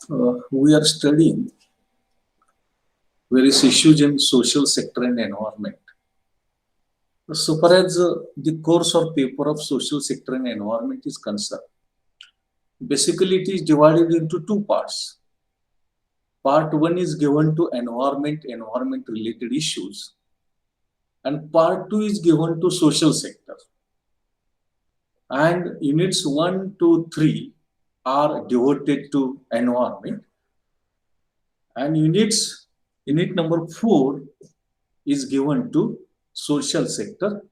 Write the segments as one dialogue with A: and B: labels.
A: We are studying various issues in social sector and environment. So far as the course or paper of social sector and environment is concerned, basically it is divided into two parts. Part one is given to environment related issues, and part two is given to social sector. And units 1 to 3 are devoted to environment, and unit number 4 is given to social sector,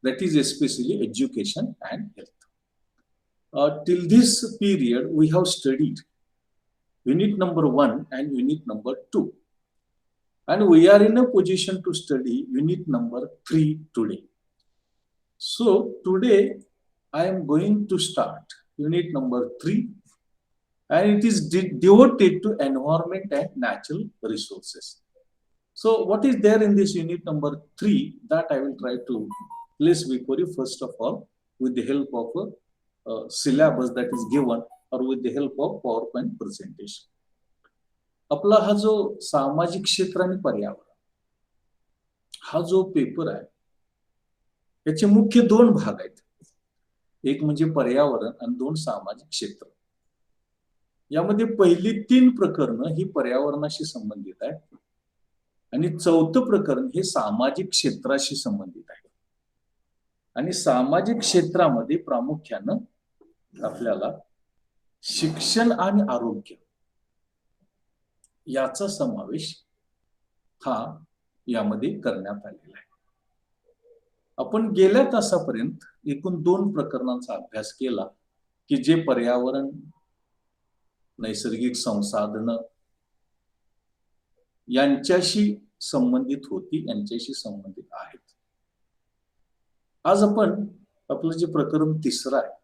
A: that is especially education and health. Till this period, we have studied unit number 1 and unit number 2. And we are in a position to study unit number 3 today. So today, I am going to start unit number 3, and it is devoted to environment and natural resources. So what is there in this unit number 3 that I will try to place before you, first of all, with the help of a syllabus that is given or with the help of PowerPoint presentation. आपला हा जो सामाजिक क्षेत्र आणि पर्यावरण हा जो paper आहे याचे मुख्य दोन भाग आहेत. एक म्हणजे पर्यावरण आणि दोन सामाजिक क्षेत्र. यामध्ये पहिली 3 प्रकरणं ही पर्यावरणाशी संबंधित आहेत आणि चौथं प्रकरण हे सामाजिक क्षेत्राशी संबंधित आहे. आणि सामाजिक क्षेत्रामध्ये प्रामुख्यानं आपल्याला शिक्षण आणि आरोग्य याचा समावेश हा यामध्ये करण्यात आलेला आहे. आपण गेल्या तासापर्यंत एकूण 2 प्रकरणांचा अभ्यास केला की जे पर्यावरण, नैसर्गिक संसाधनं यांच्याशी संबंधित होती, यांच्याशी संबंधित आहेत. आज आपण आपलं जे प्रकरण 3रं आहे,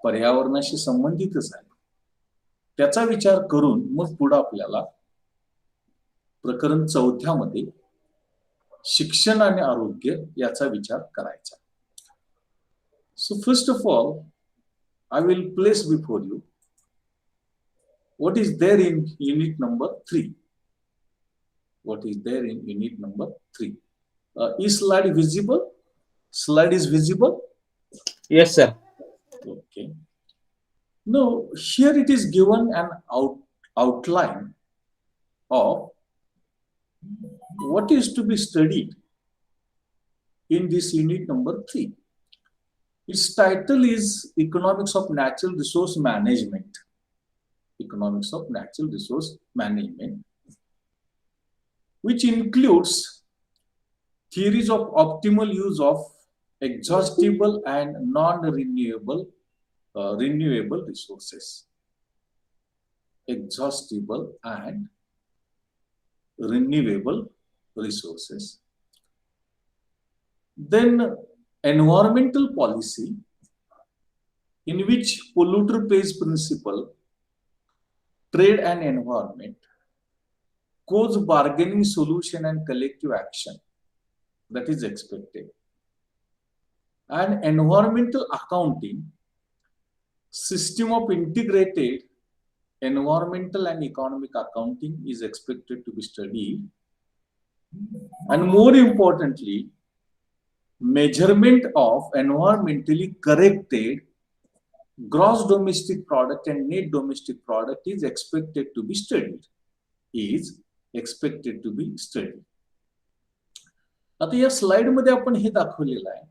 A: पर्यावरणाशी संबंधितच आहे, त्याचा विचार करून मग पुढे आपल्याला प्रकरण 4थ्यामध्ये शिक्षण आणि आरोग्य याचा विचार करायचा. So first of all I will place before you what is there in unit number 3. What is there in unit number 3? Is slide visible? Slide is visible?
B: Yes, sir.
A: Okay. Now, here it is given an outline of what is to be studied in this unit number 3. Its title is Economics of Natural Resource Management. Economics of Natural Resource Management, which includes theories of optimal use of exhaustible and non-renewable renewable resources. Exhaustible and renewable resources. Then environmental policy, in which polluter pays principle, trade and environment, cause bargaining solution and collective action that is expected. And environmental accounting, system of integrated environmental and economic accounting is expected to be studied. And more importantly, measurement of environmentally corrected gross domestic product and net domestic product is expected to be studied. आता या slide मध्ये आपण हे दाखवलेलं आहे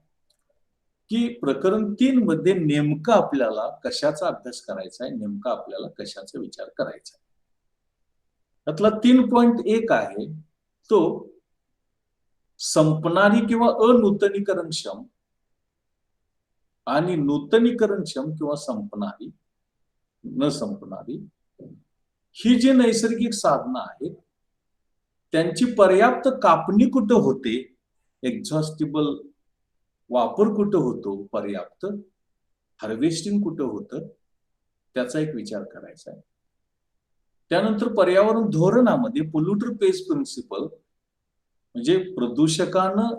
A: की प्रकरण 3 मध्ये नेमका आपल्याला कशाचा अभ्यास करायचा आहे, नेमका आपल्याला कशाचा विचार करायचा आहे. त्यातला 3.1 आहे तो संपणारी किंवा अनूतनीकरणक्षम आणि नूतनीकरणक्षम किंवा संपणारी, न संपणारी ही जी नैसर्गिक साधनं आहेत त्यांची पर्याप्त कापणी कुठं होते, एक्झॉस्टिबल वापर कुठं होतो, पर्याप्त हार्वेस्टिंग कुठं होतं, त्याचा एक विचार करायचा आहे. त्यानंतर पर्यावरण धोरणामध्ये पोल्युटर पेज प्रिन्सिपल म्हणजे प्रदूषकानं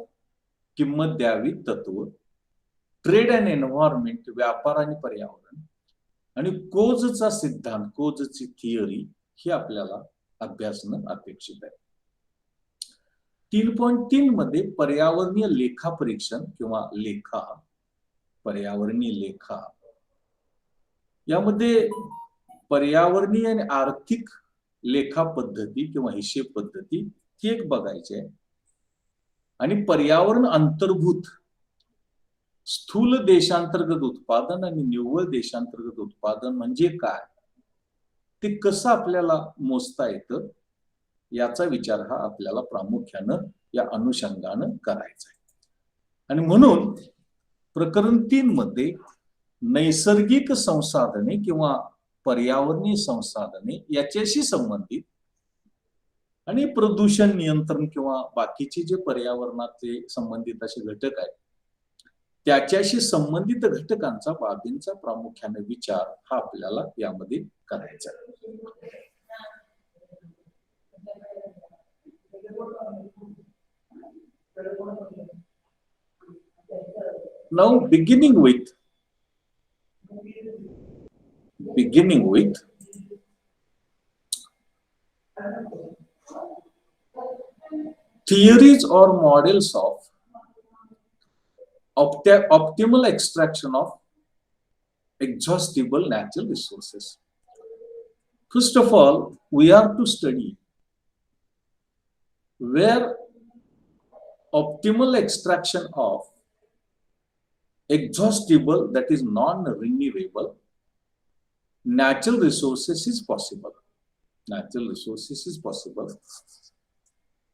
A: किंमत द्यावी तत्व, ट्रेड अँड एन्व्हायरमेंट व्यापार आणि पर्यावरण, आणि कोजचा सिद्धांत, कोजची थिअरी ही आपल्याला अभ्यासणं अपेक्षित आहे. 3.3 मध्ये पर्यावरणीय लेखा परीक्षण किंवा लेखा, पर्यावरणीय लेखा यामध्ये पर्यावरणीय आणि आर्थिक लेखा पद्धती किंवा हिशेब पद्धती ही एक बघायची आहे. आणि पर्यावरण अंतर्भूत स्थूल देशांतर्गत उत्पादन आणि निव्वळ देशांतर्गत उत्पादन म्हणजे काय, ते कसं आपल्याला मोजता येतं, याचा विचार हा आपल्याला प्रामुख्यानं या अनुषंगानं करायचा आहे. आणि म्हणून प्रकरण 3 मध्ये नैसर्गिक संसाधने किंवा पर्यावरणीय संसाधने याच्याशी संबंधित आणि प्रदूषण नियंत्रण किंवा बाकीचे जे पर्यावरणाचे संबंधित असे घटक आहेत, त्याच्याशी संबंधित घटकांचा, बाबींचा प्रामुख्याने विचार हा आपल्याला यामध्ये करायचा आहे. Now beginning with theories or models of optimal extraction of exhaustible natural resources. First of all, we are to study where optimal extraction of exhaustible, that is non-renewable natural resources is possible. Natural resources is possible.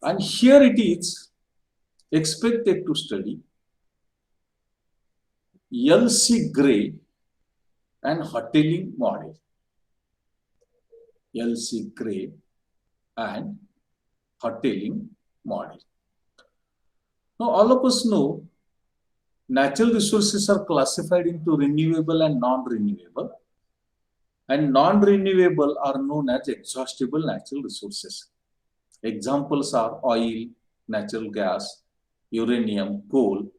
A: And here it is expected to study L.C. Gray and Hotelling model. L.C. Gray and Hotelling model. Now all of us know natural resources are classified into renewable and non-renewable. And non-renewable are known as exhaustible natural resources. Examples are oil, natural gas, uranium, coal,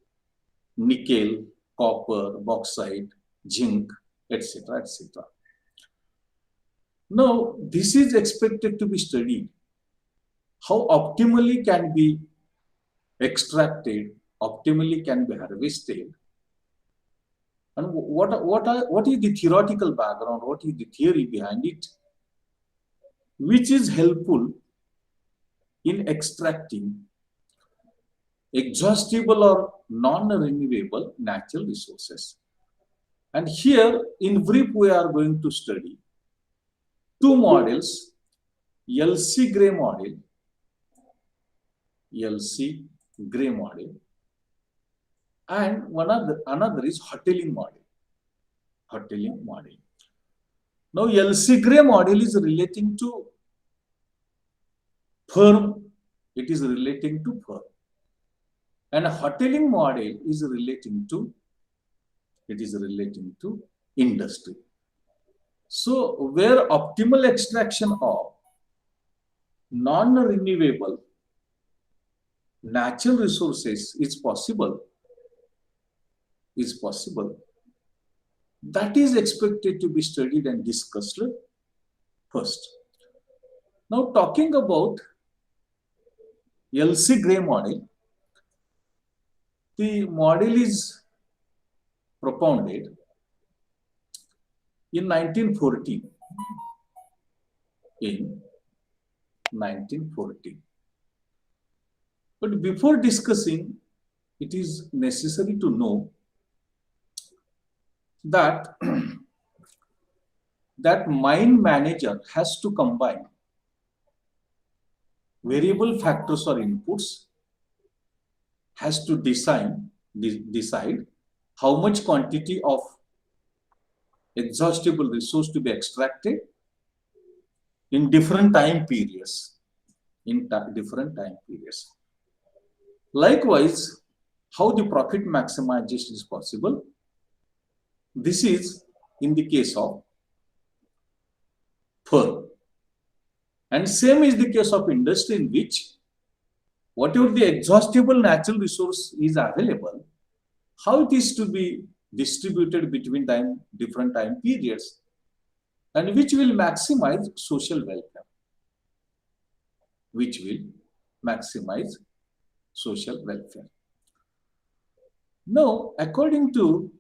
A: nickel, copper, bauxite, zinc, etc., etc. Now, this is expected to be studied. How optimally can be extracted, optimally can be harvested, and what is the theoretical background, what is the theory behind it, which is helpful in extracting exhaustible or non-renewable natural resources. And here, in brief, we are going to study two models, L.C. Gray model, L.C. Gray model, and another is Hotelling model. Hotelling model. Now, L.C. Gray model is relating to firm. It is relating to firm. And Hotelling model is relating to industry. So, where optimal extraction of non-renewable natural resources is possible, that is expected to be studied and discussed first. Now, talking about L.C. Gray model, the model is propounded in 1914. But before discussing, it is necessary to know that that mine manager has to combine variable factors or inputs, has to decide how much quantity of exhaustible resource to be extracted in different time periods. Likewise, how the profit maximization is possible. This is in the case of firm. And same is the case of industry, in which whatever the exhaustible natural resource is available, how it is to be distributed between different time periods, and which will maximize social welfare. Which will maximize social welfare. Now, according to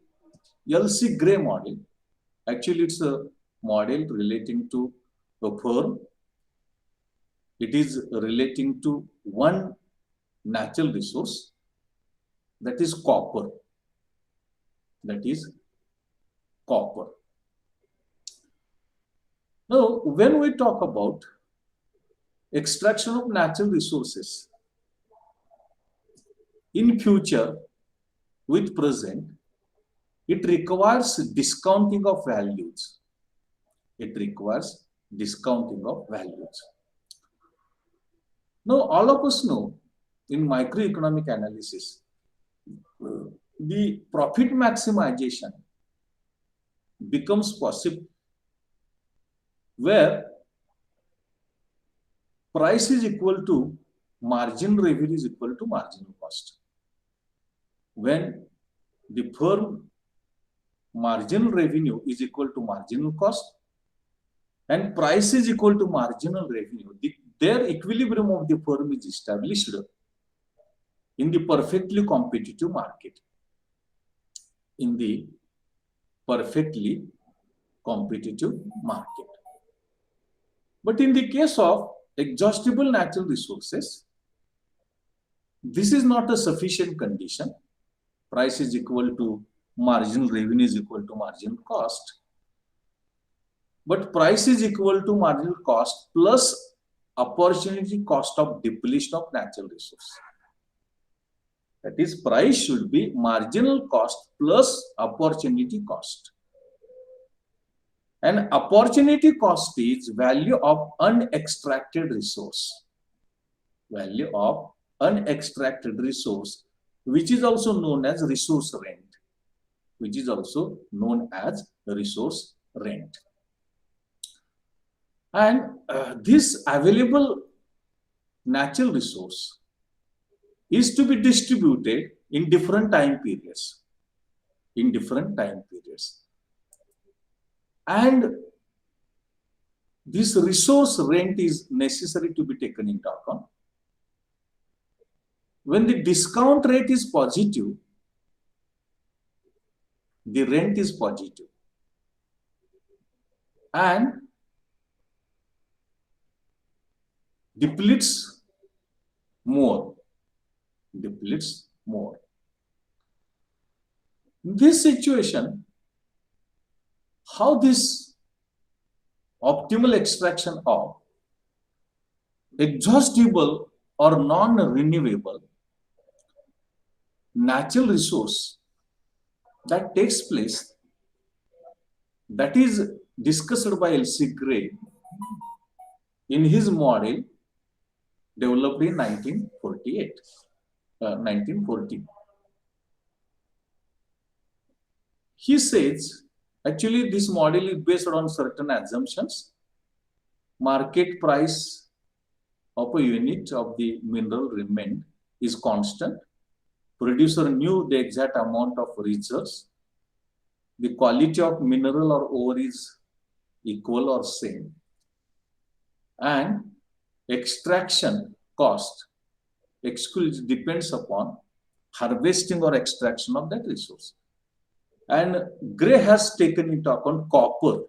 A: L.C. Gray model, actually it's a model relating to a firm. It is relating to one natural resource, that is copper. That is copper. Now, when we talk about extraction of natural resources, in future with present, it requires discounting of values. It requires discounting of values. Now, all of us know in microeconomic analysis, the profit maximization becomes possible where price is equal to margin revenue is equal to marginal cost. When the firm marginal revenue is equal to marginal cost and price is equal to marginal revenue, their equilibrium of the firm is established in the perfectly competitive market. In the perfectly competitive market. But in the case of exhaustible natural resources, this is not a sufficient condition. Price is equal to marginal revenue is equal to marginal cost. But price is equal to marginal cost plus opportunity cost of depletion of natural resource. That is, price should be marginal cost plus opportunity cost. And opportunity cost is value of unextracted resource. Value of unextracted resource, which is also known as resource rent. Which is also known as resource rent. And this available natural resource is to be distributed in different time periods. In different time periods. And this resource rent is necessary to be taken into account. When the discount rate is positive, the rent is positive. And depletes more. Depletes more. In this situation, how this optimal extraction of exhaustible or non-renewable natural resource that takes place, that is discussed by L.C. Gray in his model developed in 1940. He says, actually this model is based on certain assumptions. Market price of a unit of the mineral remained is constant. Producer knew the exact amount of reserves. The quality of mineral or ore is equal or same. And extraction cost depends upon harvesting or extraction of that resource. And Gray has taken into account copper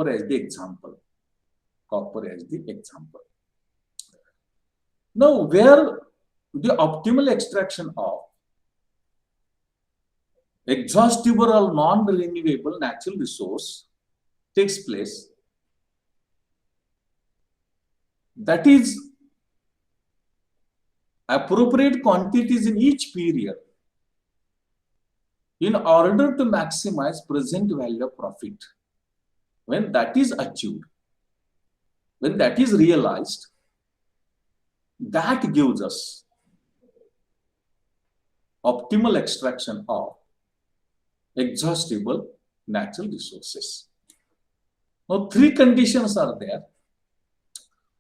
A: as the example. Copper as the example. Now, where the optimal extraction of exhaustible or non-renewable natural resource takes place, that is appropriate quantities in each period in order to maximize present value of profit. When that is achieved, when that is realized, that gives us optimal extraction of exhaustible natural resources. Now, three conditions are there.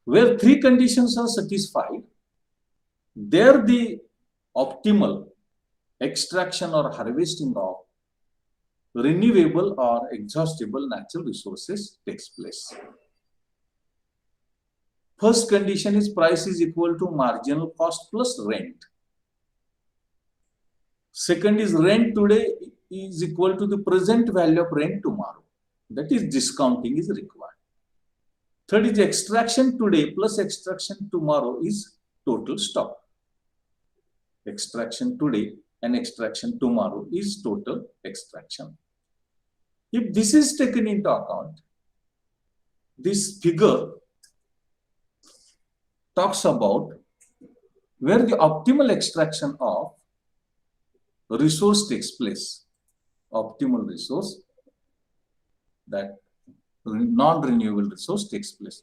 A: Where three conditions are satisfied, there the optimal extraction or harvesting of renewable or exhaustible natural resources takes place. First condition is price is equal to marginal cost plus rent. Second is rent today is equal to the present value of rent tomorrow. That is discounting is required. Third is extraction today plus extraction tomorrow is total stock. Extraction today and extraction tomorrow is total extraction. If this is taken into account, this figure talks about where the optimal extraction of resource takes place. Optimal resource, that non-renewable resource takes place.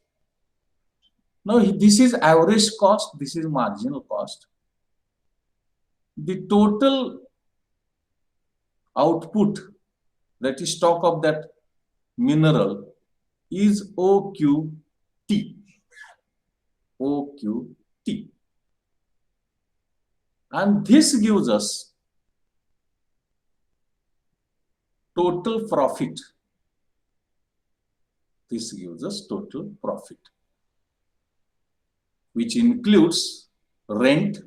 A: Now, this is average cost, this is marginal cost. The total output, that is stock of that mineral, is OQT. OQT. And this gives us total profit. This gives us total profit, which includes rent,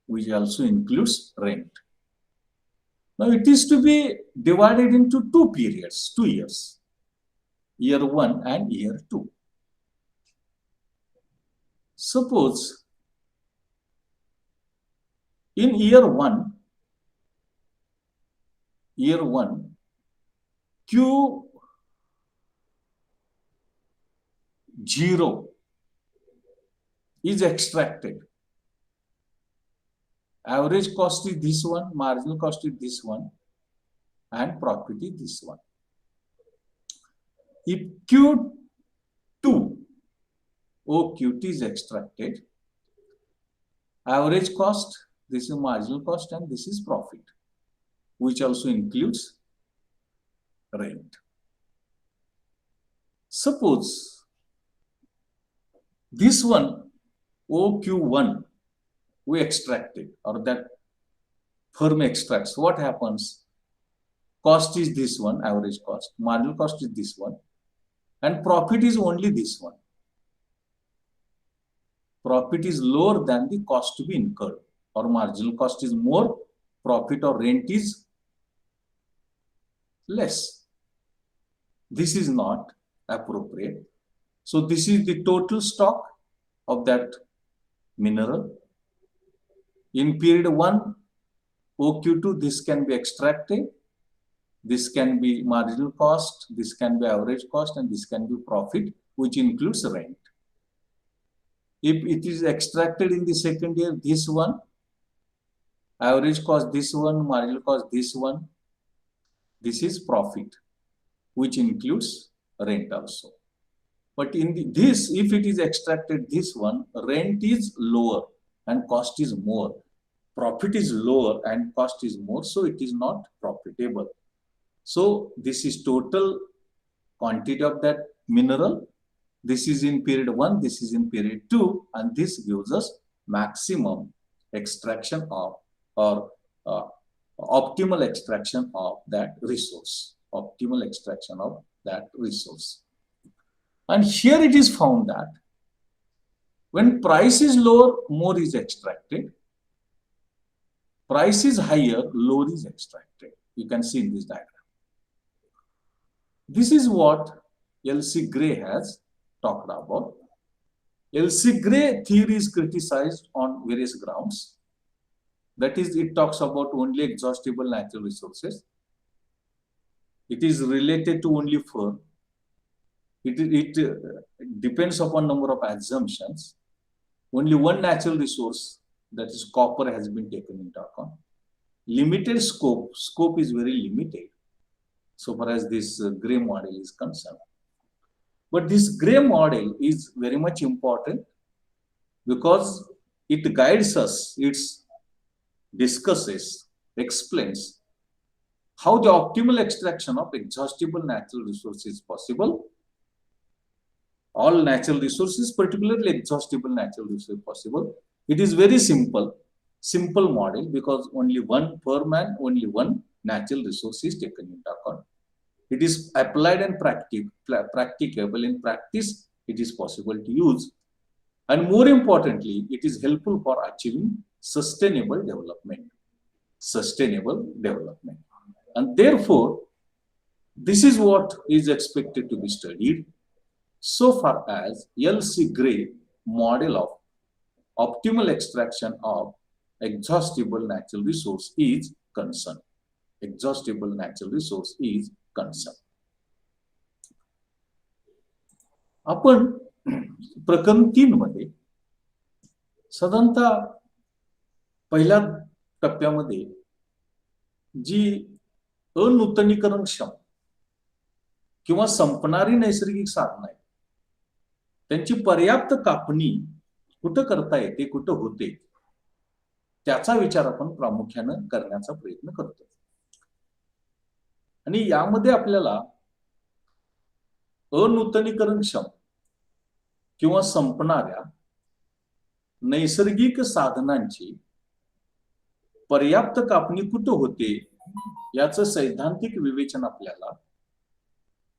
A: which also includes rent. Now it is to be divided into two periods, 2 years, year 1 and year 2. Suppose in year 1, Q0 is extracted. Average cost is this one, marginal cost is this one, and profit is this one. If Q2 OQT is extracted, average cost, this is marginal cost, and this is profit, which also includes rent. Suppose this one, OQ1, we extracted, or that firm extracts. What happens? Cost is this one, average cost, marginal cost is this one, and profit is only this one. Profit is lower than the cost to be incurred, or marginal cost is more, profit or rent is less. This is not appropriate. So this is the total stock of that mineral. In period 1, OQ2, this can be extracted, this can be marginal cost, this can be average cost, and this can be profit, which includes rent. If it is extracted in the second year, this one, average cost this one, marginal cost this one, this is profit, which includes rent also. But in this, if it is extracted this one, rent is lower and cost is more. Profit is lower and cost is more, so it is not profitable. So this is total quantity of that mineral. This is in period 1, this is in period 2, and this gives us maximum extraction of, or optimal extraction of that resource. Optimal extraction of that resource. And here it is found that when price is lower, more is extracted. Price is higher, lower is extracted. You can see in this diagram. This is what L.C. Gray has talked about. L.C. Gray theory is criticized on various grounds. That is, it talks about only exhaustible natural resources. It is related to only firm. It depends upon number of assumptions. Only one natural resource, that is copper, has been taken into account. Limited scope. Scope is very limited so far as this Gray model is concerned. But this Gray model is very much important because it guides us, it discusses, explains how the optimal extraction of exhaustible natural resources is possible. All natural resources, particularly exhaustible natural resources, possible. It is very simple model because only one firm and only one natural resource is taken into account. It is applied and practicable. In practice, it is possible to use. And more importantly, it is helpful for achieving sustainable development. Sustainable development. And therefore, this is what is expected to be studied so far as L.C. Gray model of optimal extraction of exhaustible natural resource is concerned. Exhaustible natural resource is concerned. आपण प्रकरण 3 मध्ये साधारणतः पहिल्या टप्प्यामध्ये जी अनूतनीकरणक्षम किंवा संपणारी नैसर्गिक साधनं आहेत त्यांची पर्याप्त कापणी कुठं करता येते, कुठं होते, त्याचा विचार आपण प्रामुख्याने करण्याचा प्रयत्न करतो. आणि यामध्ये आपल्याला अनूतनीकरणक्षम किंवा संपणाऱ्या नैसर्गिक साधनांची पर्याप्त कापणी कुठं होते याचं सैद्धांतिक विवेचन आपल्याला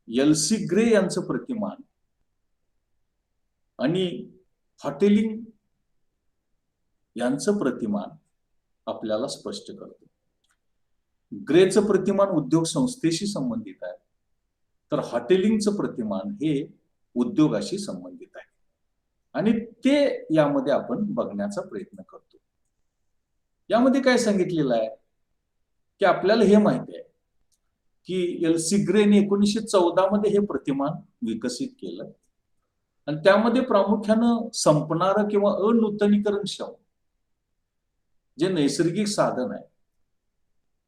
A: एल.सी. ग्रे यांचं प्रतिमान आणि हॉटेलिंग यांचं प्रतिमान आपल्याला स्पष्ट करतो. ग्रेचं प्रतिमान उद्योग संस्थेशी संबंधित आहे, तर हॉटेलिंगचं प्रतिमान हे उद्योगाशी संबंधित आहे आणि ते यामध्ये आपण बघण्याचा प्रयत्न करतो. यामध्ये काय सांगितलेलं आहे की आपल्याला हे माहिती आहे की एल.सी. ग्रेने 1914 मध्ये हे प्रतिमान विकसित केलं आणि त्यामध्ये प्रामुख्यानं संपणारं किंवा अनूतनीकरणक्षम जे नैसर्गिक साधन आहे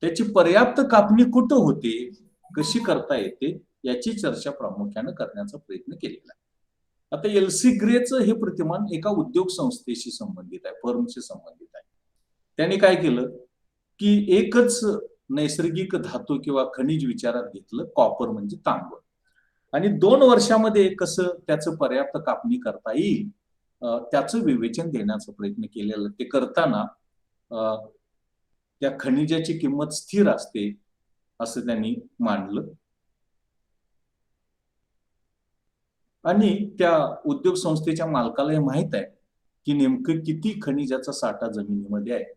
A: त्याची पर्याप्त कापणी कुठं होते, कशी करता येते याची चर्चा प्रामुख्यानं करण्याचा प्रयत्न केलेला आहे. आता एल.सी. ग्रेचं हे प्रतिमान एका उद्योग संस्थेशी संबंधित आहे, फर्मशी संबंधित आहे. त्यांनी काय केलं की एकच नैसर्गिक धातू किंवा खनिज विचारात घेतलं, कॉपर म्हणजे तांब, आणि 2 वर्षामध्ये कसं त्याचं पर्याप्त कापणी करता येईल त्याचं विवेचन देण्याचा प्रयत्न केलेला. ते करताना त्या खनिजाची किंमत स्थिर असते असं त्यांनी मांडलं आणि त्या उद्योग संस्थेच्या मालकाला हे माहित आहे की नेमकं किती खनिजाचा साठा जमिनीमध्ये आहे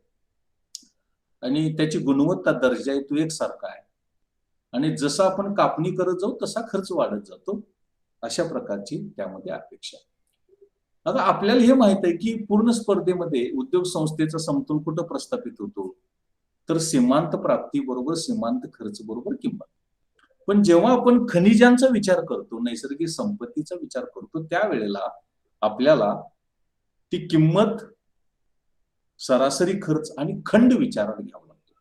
A: आणि त्याची गुणवत्ता, दर्जा आहे तो एकसारखा आहे आणि जसं आपण कापणी करत जाऊ तसा खर्च वाढत जातो, अशा प्रकारची त्यामध्ये अपेक्षा. आता आपल्याला हे माहित आहे की पूर्ण स्पर्धेमध्ये उद्योग संस्थेचा समतोल कुठं प्रस्थापित होतो, तर सीमांत प्राप्ती बरोबर सीमांत खर्च बरोबर किंमत. पण जेव्हा आपण खनिजांचा विचार करतो, नैसर्गिक संपत्तीचा विचार करतो, त्यावेळेला आपल्याला ती किंमत, सरासरी खर्च आणि खंड विचारात घ्यावा लागतो.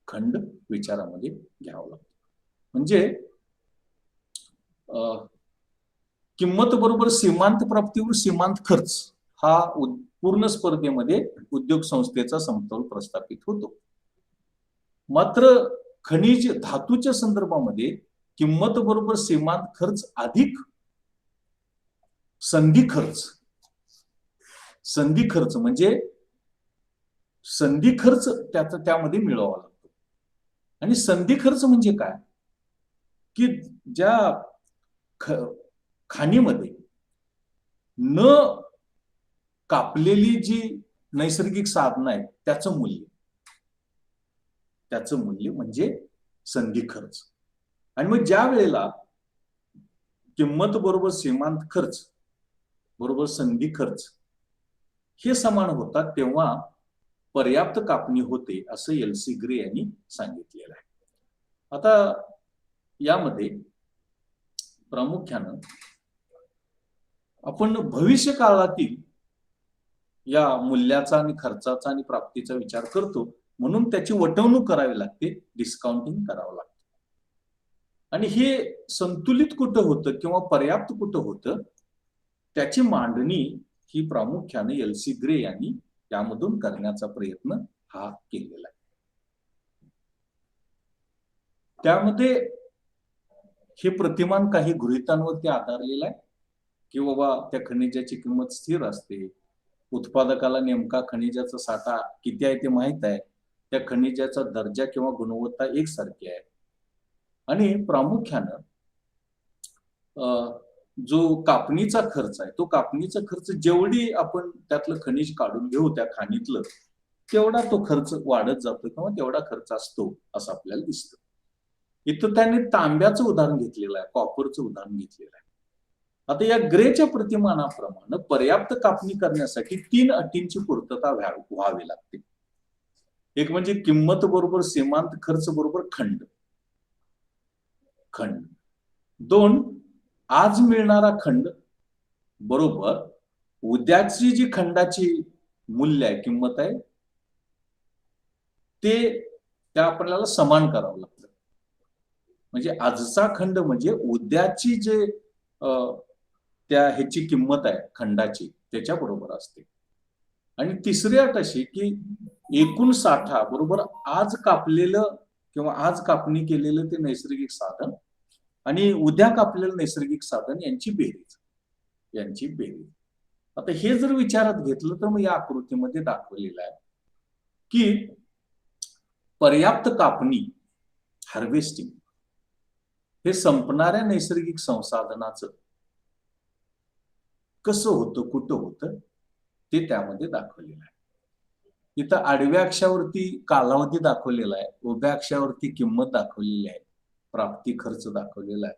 A: खंड विचारामध्ये घ्यावा लागतो. म्हणजे किंमत बरोबर सीमांत प्राप्तीवर सीमांत खर्च हा पूर्ण स्पर्धेमध्ये उद्योग संस्थेचा समतोल प्रस्थापित होतो. मात्र खनिज धातूच्या संदर्भामध्ये किंमत बरोबर सीमांत खर्च अधिक संधी खर्च. संधी खर्च म्हणजे संधी खर्च त्यामध्ये मिळवावा लागतो. आणि संधी खर्च म्हणजे काय की ज्या खाणीमध्ये न कापलेली जी नैसर्गिक साधनं आहेत त्याचं मूल्य म्हणजे संधी खर्च. आणि मग ज्या वेळेला किंमत बरोबर सीमांत खर्च बरोबर संधी खर्च हे समान होतात तेव्हा पर्याप्त कापणी होते असं एल.सी. ग्रे यांनी सांगितलेलं आहे. आता यामध्ये प्रामुख्यानं आपण भविष्य काळातील या मूल्याचा आणि खर्चाचा आणि प्राप्तीचा विचार करतो, म्हणून त्याची वटवणूक करावी लागते, डिस्काउंटिंग करावं लागतं. आणि हे संतुलित कुठं होतं किंवा पर्याप्त कुठं होतं त्याची मांडणी ही प्रामुख्याने एल.सी. ग्रे यांनी यामधून करण्याचा प्रयत्न हा केलेला आहे. त्यामध्ये हे प्रतिमान काही गृहीतांवरती आधारलेलं आहे की बाबा त्या खनिजाची किंमत स्थिर असते, उत्पादकाला नेमका खनिजाचा साठा किती आहे ते माहित आहे त्या खनिजाचा दर्जा किंवा गुणवत्ता एकसारखी आहे. आणि प्रामुख्यानं जो कापणीचा खर्च आहे, तो कापणीचा खर्च जेवढी आपण त्यातलं खनिज काढून घेऊ त्या खाणीतलं, तेवढा तो खर्च वाढत जातो किंवा तेवढा खर्च असतो असं आपल्याला दिसतं. इथं त्याने तांब्याचं उदाहरण घेतलेलं आहे, कॉपरचं उदाहरण घेतलेलं आहे. आता या ग्रेच्या प्रतिमानाप्रमाणे पर्याप्त कापणी करण्यासाठी 3 अटींची पूर्तता व्हावी लागते. एक म्हणजे किंमत बरोबर सीमांत खर्च बरोबर खंड. 2, आज मिळणारा खंड बरोबर उद्याची जी खंडाची मूल्य आहे, किंमत आहे, ते त्या आपल्याला समान करावं लागतं. म्हणजे आजचा खंड म्हणजे उद्याची जे त्या ह्याची किंमत आहे खंडाची, त्याच्या बरोबर असते. आणि तिसरी अट अशी की एकूण साठा बरोबर आज कापलेलं किंवा आज कापणी केलेलं ते नैसर्गिक साधन आणि उद्या कापलेलं नैसर्गिक साधन यांची बेरीज. आता हे जर विचारात घेतलं तर मग या आकृतीमध्ये दाखवलेलं आहे की पर्याप्त कापणी, हार्वेस्टिंग, हे संपणाऱ्या नैसर्गिक संसाधनाचं कसं होतं, कुठं होतं, ते त्यामध्ये दाखवलेलं आहे. इथं आडव्या अक्षावरती कालावधी दाखवलेला आहे, उभ्या अक्षावरती किंमत दाखवलेली आहे, प्राप्ती खर्च दाखवलेला आहे.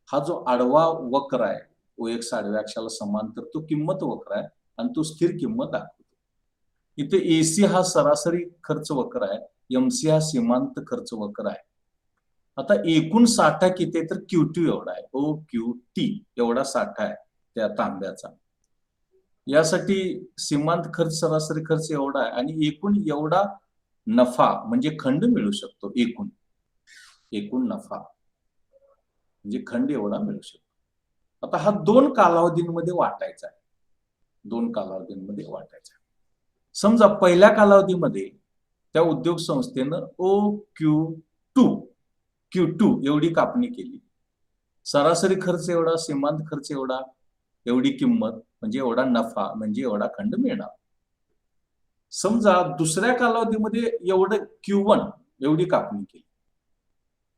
A: हा जो आडवा वक्र आहे, OX आडव्या अक्षाला समांतर, तो किंमत वक्र आहे आणि तो स्थिर किंमत दाखवतो. इथे AC हा सरासरी खर्च वक्र आहे, MC हा सीमांत खर्च वक्र आहे. आता एकूण साठा किती आहे तर Q2 एवढा आहे, OQT एवढा साठा आहे त्या तांब्याचा. यासाठी सीमांत खर्च, सरासरी खर्च एवढा आहे आणि एकूण एवढा नफा म्हणजे खंड मिळू शकतो. एकूण नफा म्हणजे खंड एवढा मिळू शकतो. आता हा 2 कालावधींमध्ये वाटायचा आहे. 2 कालावधींमध्ये वाटायचा आहे. समजा पहिल्या कालावधीमध्ये त्या उद्योग संस्थेनं Q2 एवढी कापणी केली. सरासरी खर्च एवढा, सीमांत खर्च एवढा, एवढी किंमत म्हणजे एवढा नफा म्हणजे एवढा खंड मिळणार. समजा दुसऱ्या कालावधीमध्ये एवढं Q1 एवढी कापणी केली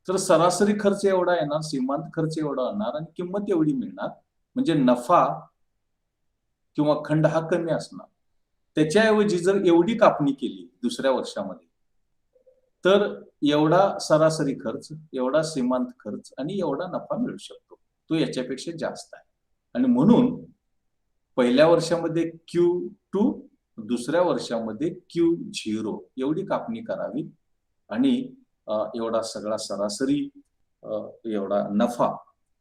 A: तर सरासरी खर्च एवढा येणार, सीमांत खर्च एवढा येणार आणि किंमत एवढी मिळणार, म्हणजे नफा किंवा खंड हा कमी असणार. त्याच्याऐवजी जर एवढी कापणी केली दुसऱ्या वर्षामध्ये तर एवढा सरासरी खर्च, एवढा सीमांत खर्च आणि एवढा नफा मिळू शकतो. तो याच्यापेक्षा जास्त आहे आणि म्हणून पहिल्या वर्षामध्ये Q2, दुसऱ्या वर्षामध्ये Q0 एवढी कापणी करावी आणि एवढा सगळा सरासरी एवढा नफा,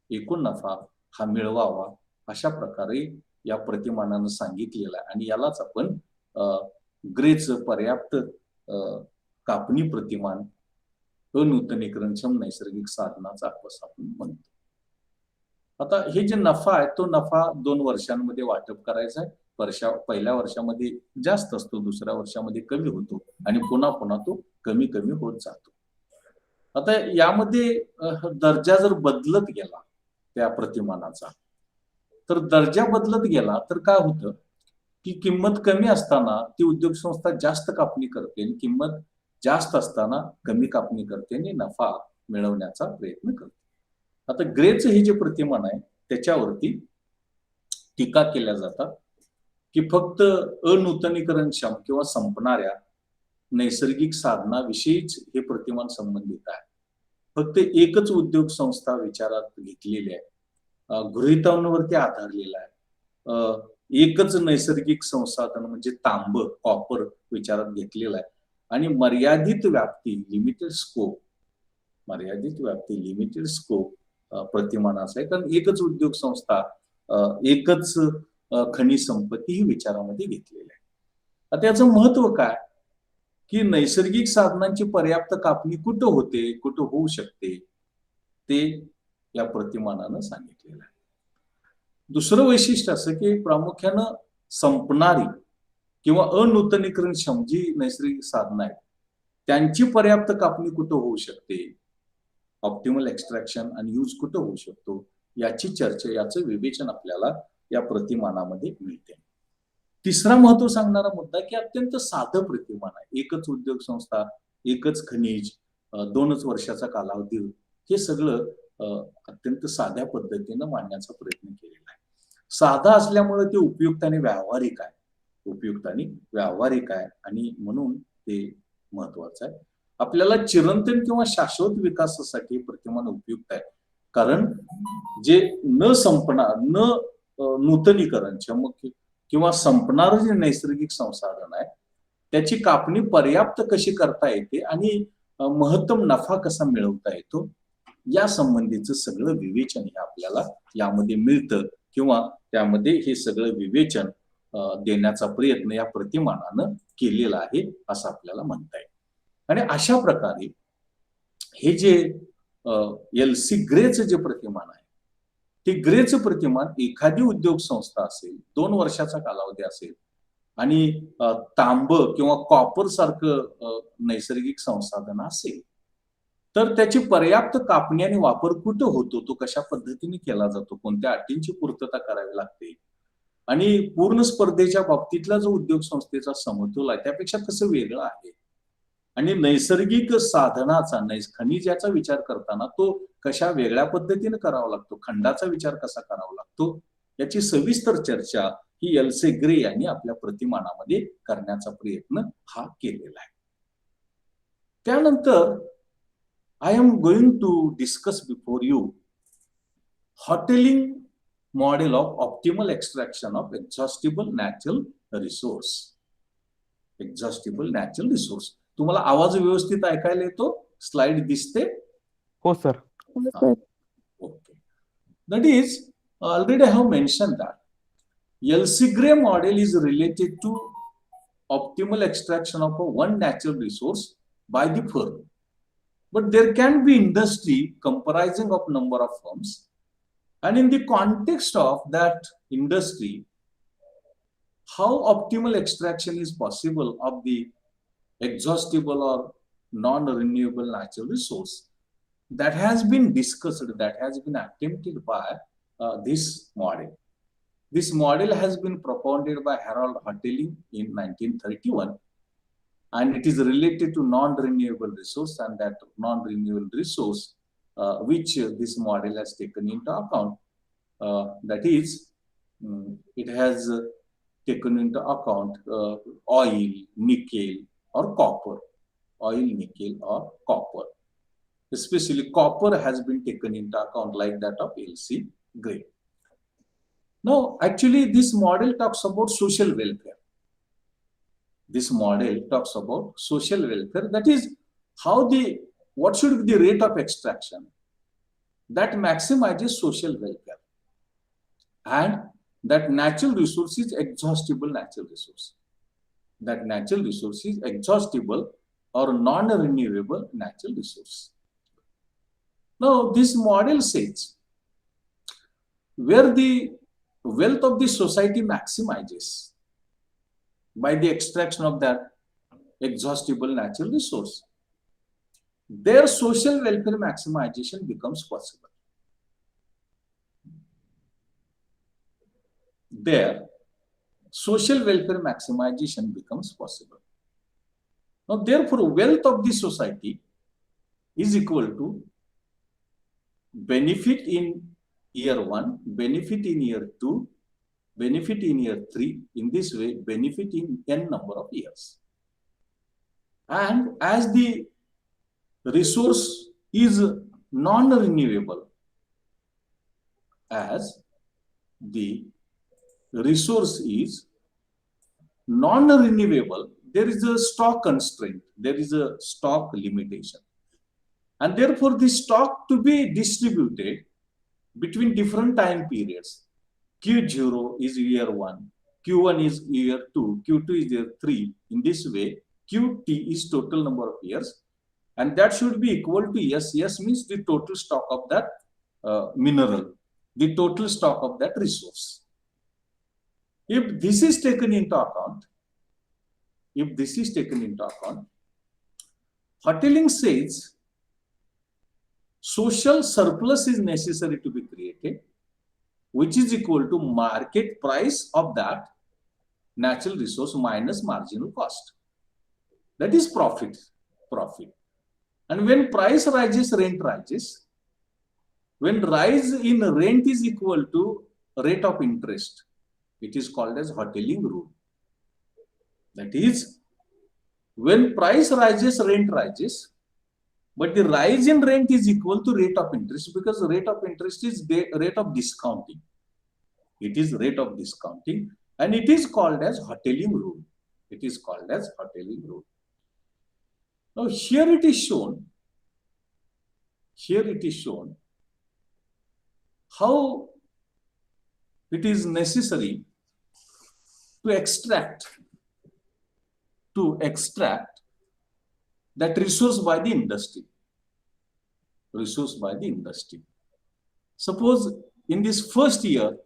A: एकूण नफा हा मिळवावा, अशा प्रकारे या प्रतिमानानं सांगितलेलं आहे आणि यालाच आपण ग्रेचं पर्याप्त कापणी प्रतिमान, अनूतनीकरणक्षम नैसर्गिक साधनाचा आपस आपण म्हणतो. आता हे जे नफा आहे तो नफा 2 वर्षांमध्ये वाटप करायचा आहे. पहिल्या वर्षामध्ये जास्त असतो, दुसऱ्या वर्षामध्ये कमी होतो आणि पुन्हा पुन्हा तो कमी कमी होत जातो. आता यामध्ये दर्जा जर बदलत गेला त्या प्रतिमानाचा, तर दर्जा बदलत गेला तर काय होतं की किंमत कमी असताना ती उद्योग संस्था जास्त कापणी करते आणि किंमत जास्त असताना कमी कापणी करते आणि नफा मिळवण्याचा प्रयत्न करते. आता ग्रेचं हे जे प्रतिमान आहे त्याच्यावरती टीका केल्या जातात की फक्त अनूतनीकरणक्षम किंवा संपणाऱ्या नैसर्गिक साधनाविषयीच हे प्रतिमान संबंधित आहे. फक्त एकच उद्योग संस्था विचारात घेतलेली आहे, गृहीतकांवरती आधारलेला आहे. एकच नैसर्गिक संसाधन म्हणजे तांब, कॉपर विचारात घेतलेला आहे आणि मर्यादित व्याप्ती, लिमिटेड स्कोप प्रतिमानाचा आहे. कारण एकच उद्योग संस्था, एकच खनिज संपत्ती ही विचारामध्ये घेतलेली आहे. आता याचं महत्व काय की नैसर्गिक साधनांची पर्याप्त कापणी कुठं होते, कुठं होऊ शकते, ते या प्रतिमानानं सांगितलेलं आहे. दुसरं वैशिष्ट्य असं की प्रामुख्यानं संपणारी किंवा अनूतनीकरणक्षम जी नैसर्गिक साधनं आहेत त्यांची पर्याप्त कापणी कुठं होऊ शकते, ऑप्टिमल एक्स्ट्रॅक्शन आणि यूज कुठं होऊ शकतो, याची चर्चा, याचं विवेचन आपल्याला या प्रतिमानामध्ये मिळते. तिसरा महत्व सांगणारा मुद्दा की अत्यंत साधं प्रतिमान आहे. एकच उद्योग संस्था, एकच खनिज, 2च वर्षाचा कालावधी, हे सगळं अत्यंत साध्या पद्धतीनं मांडण्याचा प्रयत्न केलेला आहे. साधा असल्यामुळे ते उपयुक्त आणि व्यावहारिक आहे. उपयुक्त आणि व्यावहारिक आहे आणि म्हणून ते महत्वाचं आहे. आपल्याला चिरंतन किंवा शाश्वत विकासासाठी प्रतिमान उपयुक्त आहे. कारण जे न संपणार, न नूतनीकरण किंवा संपणारं जे नैसर्गिक संसाधन आहे, त्याची कापणी पर्याप्त कशी करता येते आणि महत्तम नफा कसा मिळवता येतो, या संबंधीचं सगळं विवेचन हे आपल्याला यामध्ये मिळतं किंवा त्यामध्ये हे सगळं विवेचन देण्याचा प्रयत्न या प्रतिमानानं केलेला आहे असं आपल्याला म्हणता येईल. आणि अशा प्रकारे हे जे एल.सी. ग्रेचं जे प्रतिमान आहे, ते ग्रेचं प्रतिमान एखादी उद्योग संस्था असेल, 2 वर्षाचा कालावधी असेल आणि तांब किंवा कॉपर सारखं नैसर्गिक संसाधन असेल, तर त्याची पर्याप्त कापणी आणि वापर कुठं होतो, तो कशा पद्धतीने केला जातो, कोणत्या अटींची पूर्तता करावी लागते आणि पूर्ण स्पर्धेच्या बाबतीतला जो उद्योग संस्थेचा समतोल आहे त्यापेक्षा कसं वेगळं आहे आणि नैसर्गिक साधनाचा, खनिजाचा विचार करताना तो कशा वेगळ्या पद्धतीने करावा लागतो, खंडाचा विचार कसा करावा लागतो, याची सविस्तर चर्चा ही एल.सी. ग्रे यांनी आपल्या प्रतिमानामध्ये करण्याचा प्रयत्न हा केलेला आहे. त्यानंतर I am going to discuss before you Hotelling model of optimal extraction of exhaustible natural resource. Exhaustible natural resource. तुम्हाला आवाज व्यवस्थित ऐकायला येतो? स्लाइड दिसते?
B: हो sir.
A: Okay. That is, already I have mentioned that L.C. Gray model is related to optimal extraction of one natural resource by the firm. But there can be industry comprising of number of firms, and in the context of that industry, how optimal extraction is possible of the exhaustible or non-renewable natural resource, that has been discussed, that has been attempted by this model. This model has been propounded by Harold Hotelling in 1931. And it is related to non-renewable resource, and that non-renewable resource which this model has taken into account, that is, it has taken into account oil, nickel or copper. Oil, nickel or copper. Especially copper has been taken into account like that of L.C. Gray. Now, actually this model talks about social welfare. This model talks about social welfare, that is, what should be the rate of extraction that maximizes social welfare, and that natural resource is exhaustible natural resource. That natural resource is exhaustible or non-renewable natural resource. Now, this model says where the wealth of the society maximizes by the extraction of that exhaustible natural resource, their social welfare maximization becomes possible. Their social welfare maximization becomes possible. Now, therefore, wealth of the society is equal to benefit in year 1, benefit in year 2, benefit in year 3, in this way, benefit in n number of years. And as the resource is non-renewable, as the resource is non-renewable, there is a stock constraint, there is a stock limitation. And therefore, the stock to be distributed between different time periods. Q0 is year 1, Q1 is year 2, Q2 is year 3. In this way, Qt is total number of years, and that should be equal to S. S means the total stock of that mineral, the total stock of that resource. If this is taken into account, Hotelling says social surplus is necessary to be created, which is equal to market price of that natural resource minus marginal cost. That is profit. And when price rises, rent rises. When rise in rent is equal to rate of interest, it is called as Hotelling rule. That is, when price rises, rent rises, but the rise in rent is equal to rate of interest, because rate of interest is the rate of discounting. It is rate of discounting, and it is called as Hotelling rule. It is called as Hotelling rule. Now here it is shown how it is necessary to extract that resource by the industry. Suppose in this first year,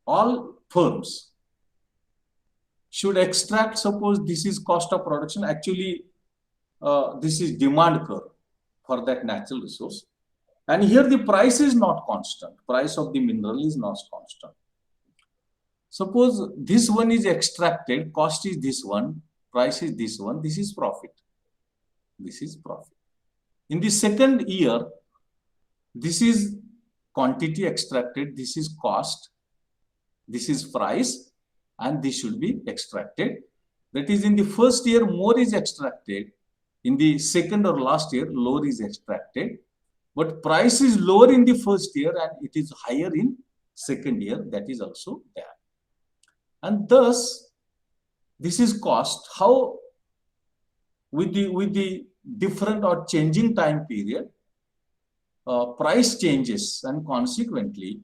A: all firms should extract, suppose this is cost of production, actually this is demand curve for that natural resource. And here the price is not constant. Price of the mineral is not constant. Suppose this one is extracted, cost is this one, price is this one, this is profit. In the second year, this is quantity extracted, this is cost, this is price, and this should be extracted. That is, in the first year, more is extracted. In the second or last year, lower is extracted. But price is lower in the first year and it is higher in second year. That is also there. And thus, this is cost. How with the different or changing time period, price changes and consequently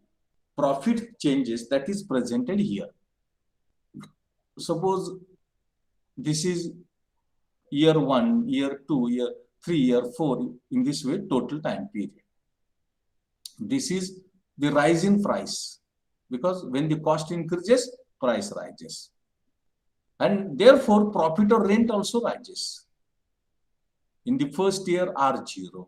A: profit changes. That is presented here. Suppose this is year 1, year 2, year 3, year 4, in this way, total time period. This is the rise in price, because when the cost increases, price rises. And therefore, profit or rent also rises. In the first year, R0.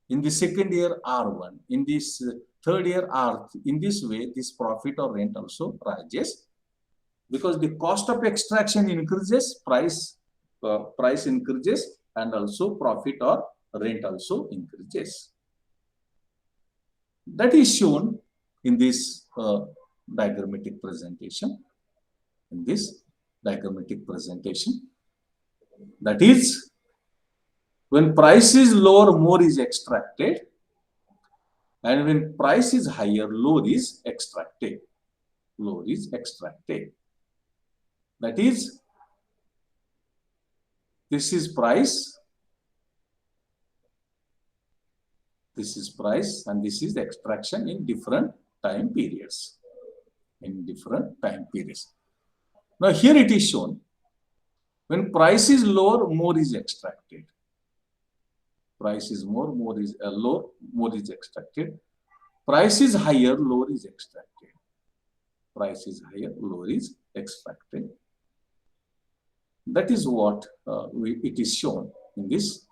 A: In the second year, R1. In this third year, R. In this way, this profit or rent also rises, because the cost of extraction increases, price increases, and also profit or rent also increases. That is shown in this diagrammatic presentation. That is, when price is lower, more is extracted, and when price is higher, lower is extracted. That is, this is price, and this is the extraction in different time periods. Now here it is shown, when price is lower, more is extracted. Price is more, more is lower, more is extracted. Price is higher, lower is extracted. That is what it is shown in this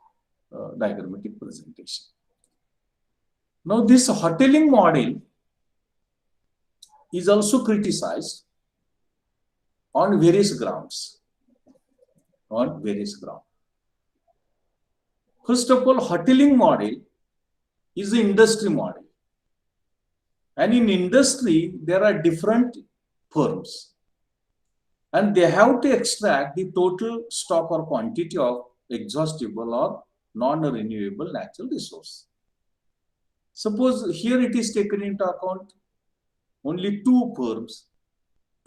A: diagrammatic presentation. Now, this Hotelling model is also criticized on various grounds. First of all, Hotelling model is an industry model. And in industry, there are different firms. And they have to extract the total stock or quantity of exhaustible or non-renewable natural resource. Suppose here it is taken into account only 2 firms,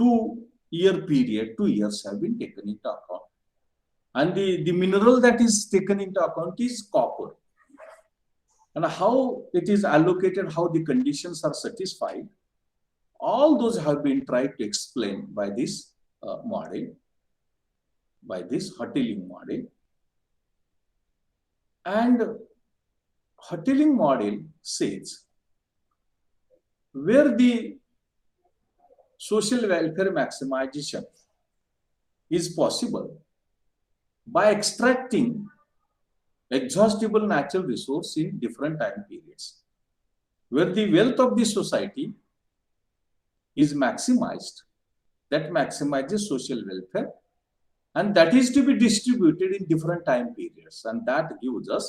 A: 2-year period, 2 years have been taken into account. And the mineral that is taken into account is copper. And how it is allocated, how the conditions are satisfied, all those have been tried to explain by this model, by this Hotelling model. And Hotelling model says, where the social welfare maximization is possible by extracting exhaustible natural resource in different time periods, where the wealth of the society is maximized, that maximizes social welfare, and that is to be distributed in different time periods, and that gives us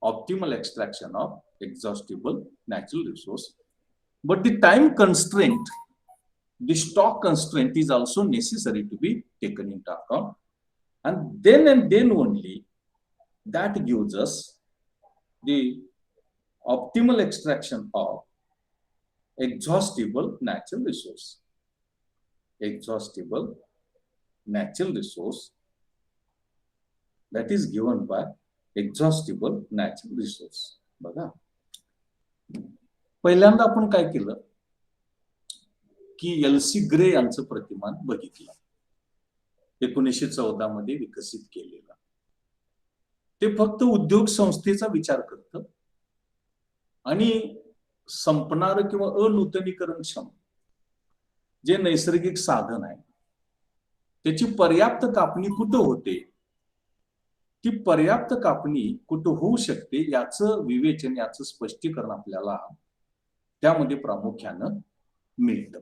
A: optimal extraction of exhaustible natural resource. But the time constraint, the stock constraint is also necessary to be taken into account, and then only that gives us the optimal extraction of exhaustible natural resource. Exhaustible natural resource, that is given by exhaustible natural resource. बघा, पहिल्यांदा आपण काय केलं की LC. Grey यांचं प्रतिमान बघितलं, 1914 मध्ये विकसित केलेलं. ते फक्त उद्योग संस्थेचा विचार करतं आणि संपणार किंवा अनूतनीकरणक्षम जे नैसर्गिक साधन आहे त्याची पर्याप्त कापणी कुठं होते, ती पर्याप्त कापणी कुठं होऊ शकते याचं विवेचन, याचं स्पष्टीकरण आपल्याला त्यामध्ये प्रामुख्यानं मिळतं.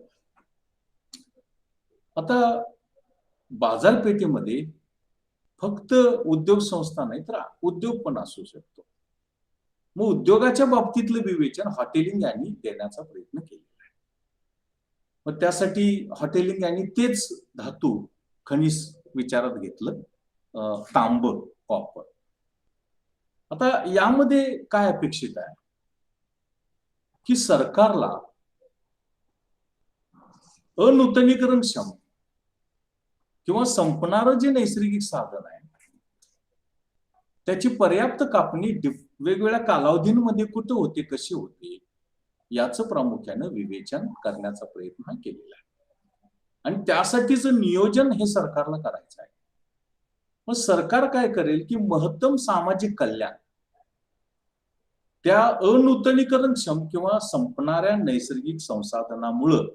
A: आता बाजारपेठेमध्ये फक्त उद्योग संस्था नाही तर उद्योग पण असू शकतो. मग उद्योगाच्या बाबतीतलं विवेचन हॉटेलिंग यांनी देण्याचा प्रयत्न केलेला आहे. मग त्यासाठी हॉटेलिंग यांनी तेच धातू खनिज विचारात घेतलं, तांब, कॉपर. आता यामध्ये काय अपेक्षित आहे की सरकारला अनूतनीकरणक्षम किंवा संपणारं जे नैसर्गिक साधन आहे त्याची पर्याप्त कापणी वेगवेगळ्या कालावधींमध्ये कुठं होते, कशी होते याचं प्रामुख्यानं विवेचन करण्याचा प्रयत्न केलेला आहे. आणि त्यासाठीचं नियोजन हे सरकारला करायचं आहे. मग सरकार काय करेल की महत्तम सामाजिक कल्याण त्या अनूतनीकरणक्षम किंवा संपणाऱ्या नैसर्गिक संसाधनामुळं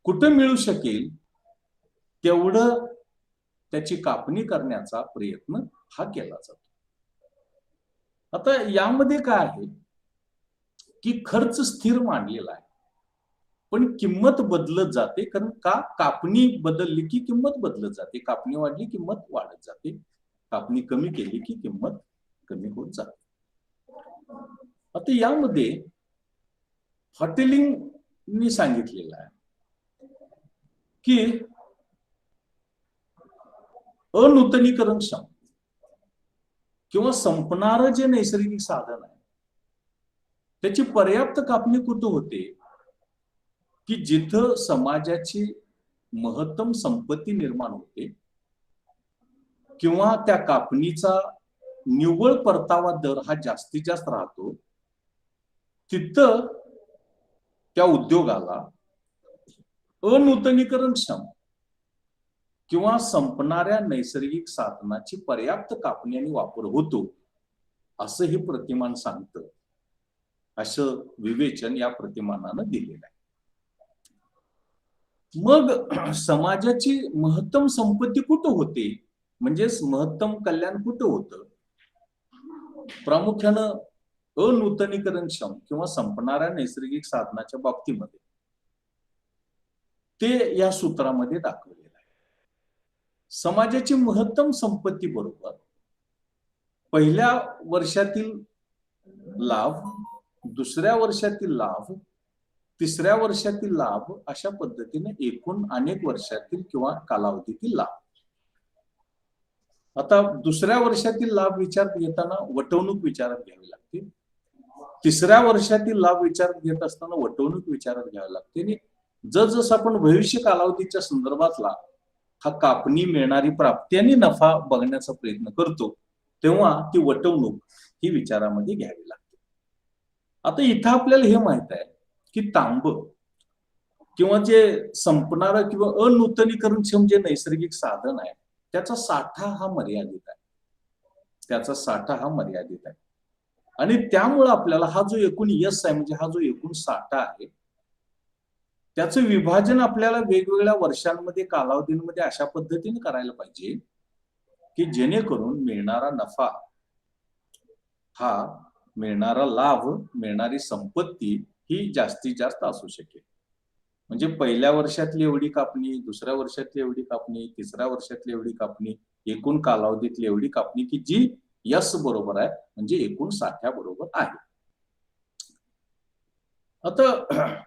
A: कुठं मिळू शकेल तेवढं त्याची कापणी करण्याचा प्रयत्न हा केला जातो. आता यामध्ये काय आहे की खर्च स्थिर मांडलेला आहे पण किंमत बदलत जाते. कारण का, कापणी बदलली की किंमत बदलत जाते, कापणी वाढली किंमत वाढत जाते, कापणी कमी केली की किंमत कमी होत जाते. आता यामध्ये हॉटेलिंगनी सांगितलेलं आहे की अनूतनीकरणक्षम किंवा संपणारं जे नैसर्गिक साधन आहे त्याची पर्याप्त कापणी कुठं होते की जिथं समाजाची महत्तम संपत्ती निर्माण होते किंवा त्या कापणीचा निव्वळ परतावा दर हा जास्तीत जास्त राहतो, तिथं त्या उद्योगाला अनूतनीकरणक्षम किंवा संपणाऱ्या नैसर्गिक साधनाची पर्याप्त कापणी आणि वापर होतो असं हे प्रतिमान सांगतं. असं विवेचन या प्रतिमानानं दिलेलं आहे. मग समाजाची महत्तम संपत्ती कुठं होते, म्हणजेच महत्तम कल्याण कुठं होतं, प्रामुख्यानं अनूतनीकरणक्षम किंवा संपणाऱ्या नैसर्गिक साधनाच्या बाबतीमध्ये ते या सूत्रामध्ये दाखवलेलं आहे. समाजाची महत्तम संपत्ती बरोबर पहिल्या वर्षातील लाभ, दुसऱ्या वर्षातील लाभ, तिसऱ्या वर्षातील लाभ, अशा पद्धतीने एकूण अनेक वर्षातील किंवा कालावधीतील लाभ. आता दुसऱ्या वर्षातील लाभ विचारात घेताना वटवणूक विचारात घ्यावी लागते, तिसऱ्या वर्षातील लाभ विचारात घेत असताना वटवणूक विचारात घ्यावी लागते. आणि जसं आपण भविष्य कालावधीच्या संदर्भातला हा कापणी मिळणारी प्राप्ती आणि नफा बघण्याचा प्रयत्न करतो तेव्हा ती वटवणूक ही विचारामध्ये घ्यावी लागते. आता इथं आपल्याला हे माहित आहे की तांब किंवा जे संपणारं किंवा अनूतनीकरणक्षम जे नैसर्गिक साधन आहे त्याचा साठा हा मर्यादित आहे, त्याचा साठा हा मर्यादित आहे. आणि त्यामुळे आपल्याला हा जो एकूण यश आहे, म्हणजे हा जो एकूण साठा आहे, त्याचं विभाजन आपल्याला वेगवेगळ्या वर्षांमध्ये, कालावधींमध्ये अशा पद्धतीने करायला पाहिजे की जेणेकरून मिळणारा नफा, हा मिळणारा लाभ, मिळणारी संपत्ती ही जास्तीत जास्त असू शकेल. म्हणजे पहिल्या वर्षातली एवढी कापणी, दुसऱ्या वर्षातली एवढी कापणी, तिसऱ्या वर्षातली एवढी कापणी, एकूण कालावधीतली एवढी कापणी की जी यस बरोबर आहे, म्हणजे एकूण साठ्याबरोबर आहे. आता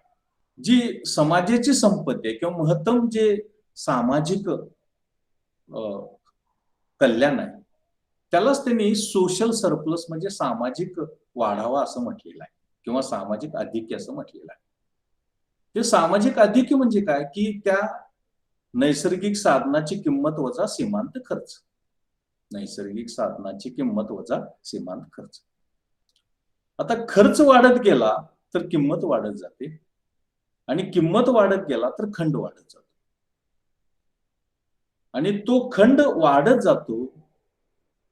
A: जी समाजाची संपत्ती आहे किंवा महत्तम जे सामाजिक कल्याण आहे, त्यालाच त्यांनी सोशल सरप्लस म्हणजे सामाजिक वाढावा असं म्हटलेलं आहे किंवा सामाजिक आधिक्य असं म्हटलेलं आहे. ते सामाजिक आधिक्य म्हणजे काय, की त्या नैसर्गिक साधनाची किंमत वजा सीमांत खर्च. नैसर्गिक साधनाची किंमत वजा सीमांत खर्च. आता खर्च वाढत गेला तर किंमत वाढत जाते आणि किंमत वाढत गेला तर खंड वाढत जातो. आणि तो खंड वाढत जातो,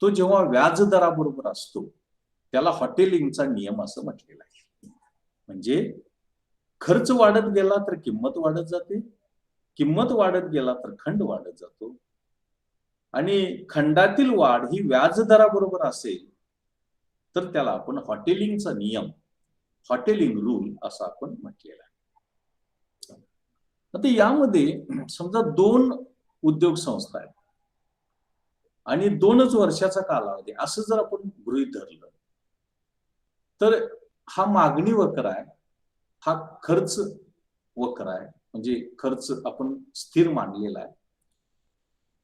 A: तो जेव्हा व्याजदराबरोबर असतो, त्याला हॉटेलिंगचा नियम असं म्हटलेला आहे. म्हणजे खर्च वाढत गेला तर किंमत वाढत जाते, किंमत वाढत गेला तर खंड वाढत जातो आणि खंडातील वाढ ही व्याजदराबरोबर असेल तर त्याला आपण हॉटेलिंगचा नियम, हॉटेलिंग रूल असं आपण म्हटलेलं आहे. आता यामध्ये समजा 2 उद्योग संस्था आहेत आणि 2च वर्षाचा कालावधी असं जर आपण गृहीत धरलं, तर हा मागणी वक्र आहे, हा खर्च वक्र आहे, म्हणजे खर्च आपण स्थिर मानलेला आहे.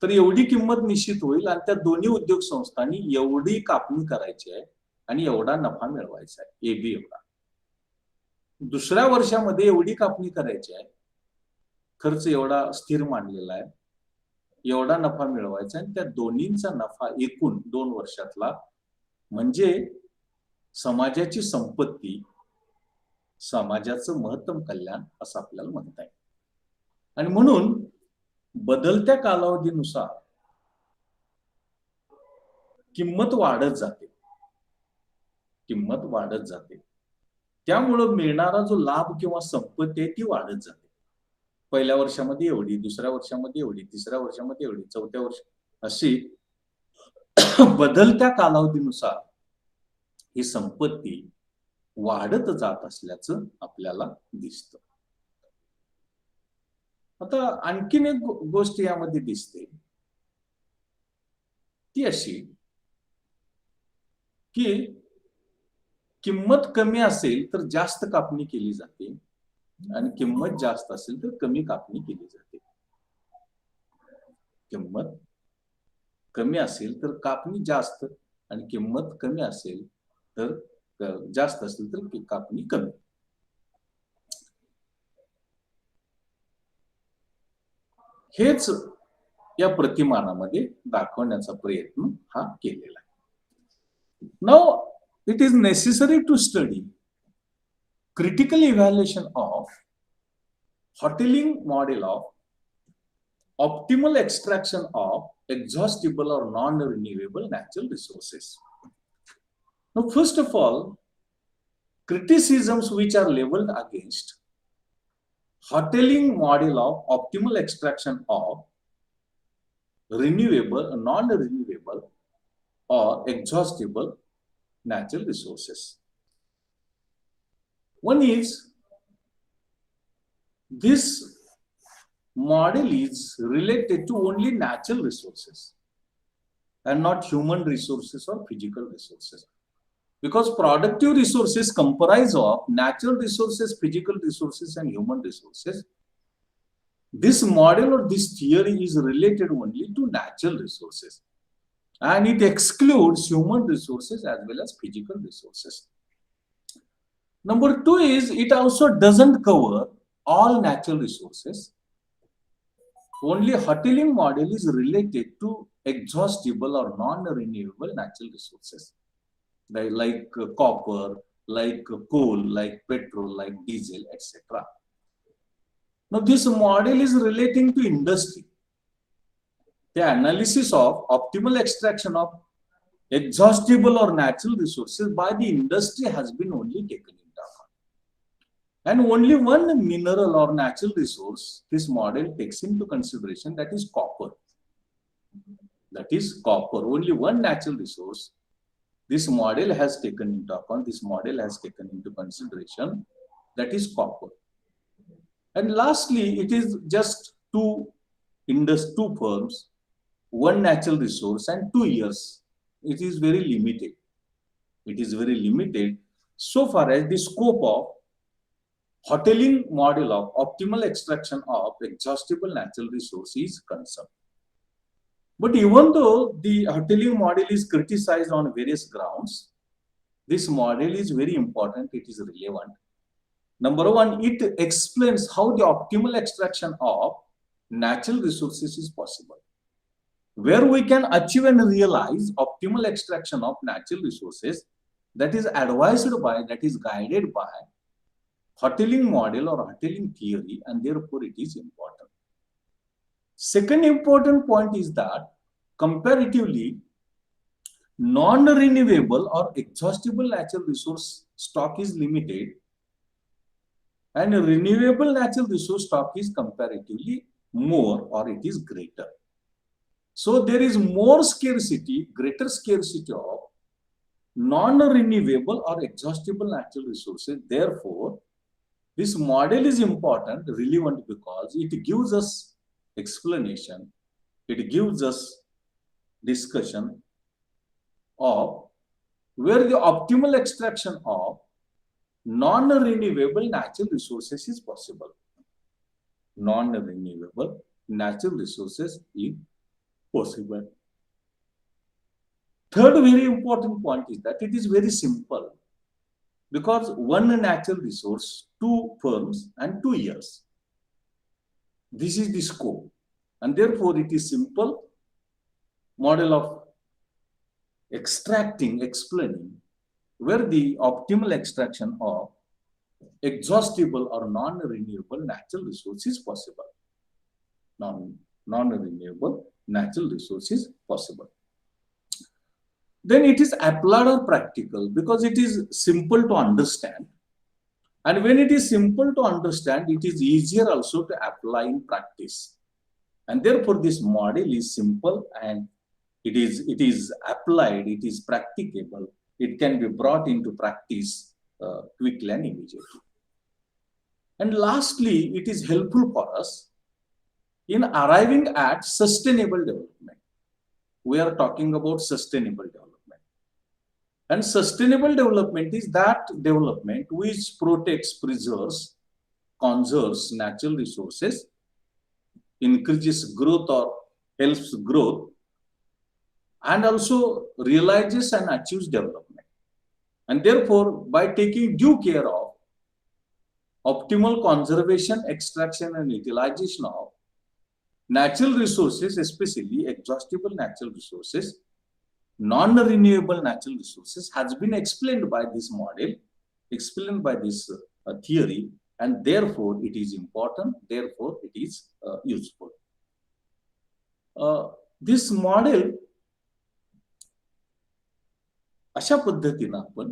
A: तर एवढी किंमत निश्चित होईल आणि त्या दोन्ही उद्योग संस्थांनी एवढी कापणी करायची आहे आणि एवढा नफा मिळवायचा आहे, एबी एवढा. दुसऱ्या वर्षामध्ये एवढी कापणी करायची आहे, खर्च एवढा स्थिर मानलेला आहे, एवढा नफा मिळवायचा आणि त्या दोन्हींचा नफा एकूण 2 वर्षातला म्हणजे समाजाची संपत्ती, समाजाचं महत्तम कल्याण असं आपल्याला म्हणता येईल. आणि म्हणून बदलत्या कालावधीनुसार किंमत वाढत जाते, किंमत वाढत जाते. त्यामुळं मिळणारा जो लाभ किंवा संपत्ती आहे ती वाढत जाते. पहिल्या वर्षामध्ये एवढी, दुसऱ्या वर्षामध्ये एवढी, तिसऱ्या वर्षामध्ये एवढी, चौथ्या वर्षी अशी बदलत्या कालावधीनुसार ही संपत्ती वाढत जात असल्याचं आपल्याला दिसतं. आता आणखीन एक गोष्ट यामध्ये दिसते ती अशी की किंमत कमी असेल तर जास्त कापणी केली जाते आणि किंमत जास्त असेल तर कमी कापणी केली जाते. किंमत कमी असेल तर कापणी जास्त आणि किंमत कमी असेल तर जास्त असेल तर कापणी कमी. हेच या प्रतिमानामध्ये दाखवण्याचा प्रयत्न हा केलेला आहे. Now it is necessary to study critical evaluation of Hotelling model of optimal extraction of exhaustible or non-renewable natural resources. Now, first of all, criticisms which are leveled against Hotelling model of optimal extraction of renewable, non-renewable or exhaustible natural resources. One is this model is related to only natural resources and not human resources or physical resources. Because productive resources comprise of natural resources, physical resources, and human resources. This model or this theory is related only to natural resources and it excludes human resources as well as physical resources. Number 2 is it also doesn't cover all natural resources. Only Hotelling model is related to exhaustible or non-renewable natural resources like copper, like coal, like petrol, like diesel, etc. Now, this model is relating to industry. The analysis of optimal extraction of exhaustible or natural resources by the industry has been only taken into account. And only one mineral or natural resource this model takes into consideration, that is copper. That is copper. Only one natural resource this model has taken into account, this model has taken into consideration, that is copper. And lastly, it is just two firms, one natural resource and 2 years. It is very limited. It is very limited so far as the scope of hoteling model of optimal extraction of exhaustible natural resource is concerned. But even though the hoteling model is criticized on various grounds, this model is very important, it is relevant. Number one, it explains how the optimal extraction of natural resources is possible. Where we can achieve and realize optimal extraction of natural resources, that is advised by, that is guided by hoteling model or hoteling theory, and therefore it is important. Second important point is that comparatively non-renewable or exhaustible natural resource stock is limited and renewable natural resource stock is comparatively more or it is greater. So there is more scarcity, greater scarcity of non-renewable or exhaustible natural resources. Therefore, this model is important, relevant, because it gives us explanation, it gives us discussion of where the optimal extraction of non-renewable natural resources is possible. Non-renewable natural resources is possible. Third very important point is that it is very simple, because one natural resource, two firms and 2 years. This is the scope, and therefore it is simple model of extracting, explaining where the optimal extraction of exhaustible or non-renewable natural resource is possible. Non-renewable natural resource is possible. Then it is applied or practical, because it is simple to understand. And when it is simple to understand, it is easier also to apply in practice. And therefore, this model is simple and it is applied, it is practicable, it can be brought into practice quickly and immediately. And lastly, it is helpful for us in arriving at sustainable development. We are talking about sustainable development. And sustainable development is that development which protects, preserves, conserves natural resources, increases growth or helps growth, and also realizes and achieves development. And therefore, by taking due care of optimal conservation, extraction, and utilization of natural resources, especially exhaustible natural resources, non-renewable natural resources, has been explained by this model, explained by this theory, and therefore it is important, therefore it is useful. This model, अशा पद्धतीनं आपण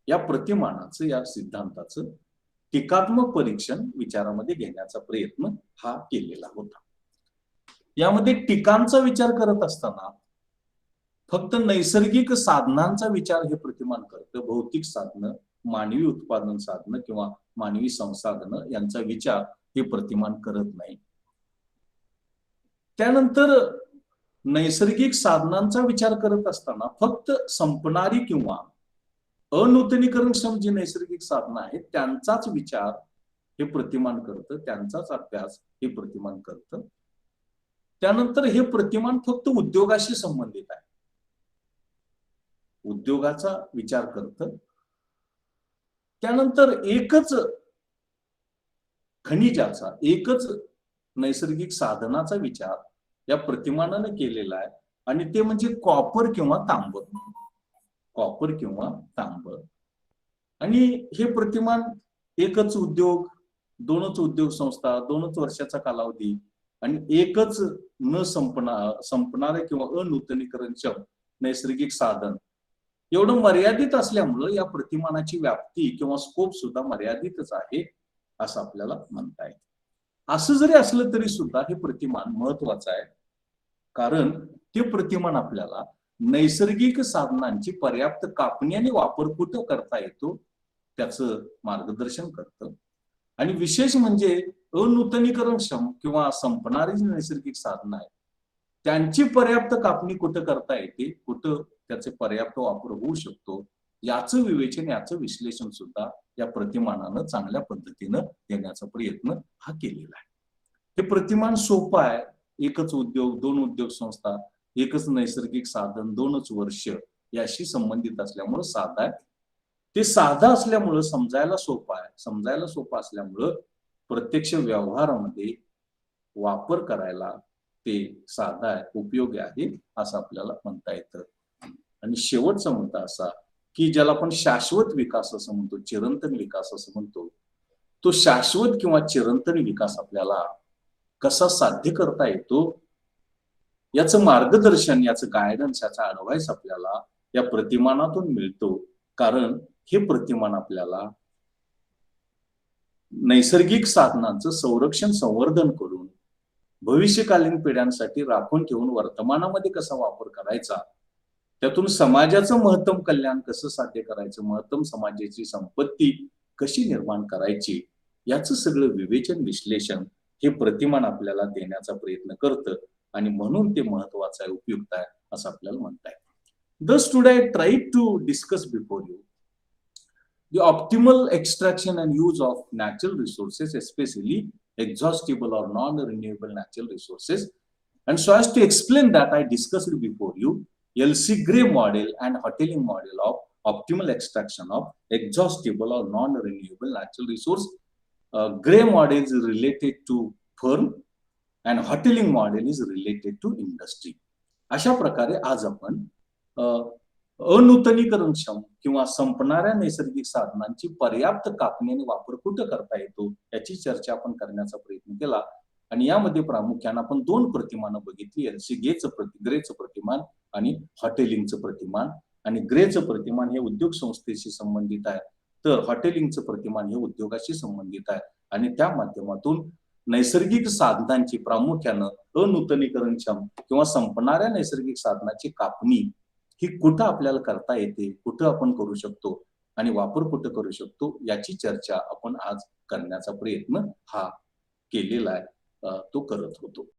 A: या प्रतिमानाचं, या सिद्धांताचं टीकात्मक परीक्षण विचारामध्ये घेण्याचा प्रयत्न हा केलेला होता. यामध्ये टीकांचा विचार करत असताना फक्त नैसर्गिक साधनांचा विचार हे प्रतिमान करतं. भौतिक साधनं, मानवी उत्पादन साधनं किंवा मानवी संसाधनं यांचा विचार हे प्रतिमान करत नाही. त्यानंतर नैसर्गिक साधनांचा विचार करत असताना फक्त संपणारी किंवा अनूतनीकरणक्षम जी नैसर्गिक साधनं आहेत त्यांचाच विचार हे प्रतिमान करतं, त्यांचाच अभ्यास हे प्रतिमान करतं. त्यानंतर हे प्रतिमान फक्त उद्योगाशी संबंधित आहे, उद्योगाचा विचार करतं. त्यानंतर एकच खनिजाचा, एकच नैसर्गिक साधनाचा विचार या प्रतिमानाने केलेला आहे, आणि ते म्हणजे कॉपर किंवा तांब. कॉपर किंवा तांब. आणि हे प्रतिमान एकच उद्योग, दोनच उद्योग संस्था, दोनच वर्षाचा कालावधी आणि एकच न संपणारे किंवा अनूतनीकरणक्षम नैसर्गिक साधन एवढं मर्यादित असल्यामुळे या प्रतिमानाची व्याप्ती किंवा स्कोप सुद्धा मर्यादितच आहे असं आपल्याला म्हणता येईल. असं जरी असलं तरी सुद्धा हे प्रतिमान महत्वाचं आहे, कारण ते प्रतिमान आपल्याला नैसर्गिक साधनांची पर्याप्त कापणी आणि वापर कुठं करता येतो त्याचं मार्गदर्शन करतं. आणि विशेष म्हणजे अनूतनीकरणक्षम किंवा संपणारी जी नैसर्गिक साधनं आहेत त्यांची पर्याप्त कापणी कुठं करता येते, कुठं त्याचे पर्याप्त वापर होऊ शकतो, याचं विवेचन, याचं विश्लेषण सुद्धा या प्रतिमानानं चांगल्या पद्धतीनं देण्याचा प्रयत्न हा केलेला आहे. हे प्रतिमान सोपं आहे. एकच उद्योग, दोन उद्योग संस्था, एकच नैसर्गिक साधन, 2च वर्ष याशी संबंधित असल्यामुळं साधं आहे. ते साधं असल्यामुळं समजायला सोपं आहे. समजायला सोपं असल्यामुळं प्रत्यक्ष व्यवहारामध्ये वापर करायला ते साधं आहे, उपयोगी आहे, असं आपल्याला म्हणता येतं. आणि शेवटचा मुद्दा असा, की ज्याला आपण शाश्वत विकास असं म्हणतो, चिरंतन विकास असं म्हणतो. तो शाश्वत किंवा चिरंतन विकास आपल्याला कसा साध्य करता येतो, याचं मार्गदर्शन, याचं गायडन्स, याचा ॲडव्हाइस आपल्याला या प्रतिमानातून मिळतो. कारण हे प्रतिमान आपल्याला नैसर्गिक साधनांचं संरक्षण, संवर्धन करून भविष्यकालीन पिढ्यांसाठी राखून ठेवून वर्तमानामध्ये कसा वापर करायचा, त्यातून समाजाचं महत्तम कल्याण कसं साध्य करायचं, महत्तम समाजाची संपत्ती कशी निर्माण करायची, याचं सगळं विवेचन, विश्लेषण हे प्रतिमान आपल्याला देण्याचा प्रयत्न करतं आणि म्हणून ते महत्वाचं आहे, उपयुक्त आहे, असं आपल्याला म्हणता येईल. Thus today I tried to discuss before you the optimal extraction and use of natural resources, especially exhaustible or non-renewable natural resources. And so as to explain that, I discussed before you LC Gray model and Hotelling model of optimal extraction of exhaustible or non-renewable natural resource. Gray model is related to firm and Hotelling model is related to industry. अशा प्रकारे आज आपण अनूतनीकरणक्षम किंवा संपणाऱ्या नैसर्गिक साधनांची पर्याप्त कापणी आणि वापर कुठं करता येतो याची चर्चा आपण करण्याचा प्रयत्न केला. आणि यामध्ये प्रामुख्याने आपण 2 प्रतिमानं बघितली, एलसी ग्रेचं प्रतिमान आणि हॉटेलिंगचं प्रतिमान. आणि ग्रेचं प्रतिमान हे उद्योग संस्थेशी संबंधित आहे, तर हॉटेलिंगचं प्रतिमान हे उद्योगाशी संबंधित आहे. आणि त्या माध्यमातून नैसर्गिक साधनांची प्रामुख्यानं अनूतनीकरणक्षम किंवा संपणाऱ्या नैसर्गिक साधनाची कापणी ही कुठं आपल्याला करता येते, कुठं आपण करू शकतो आणि वापर कुठं करू शकतो, याची चर्चा आपण आज करण्याचा प्रयत्न हा केलेला आहे, तो करत होतो.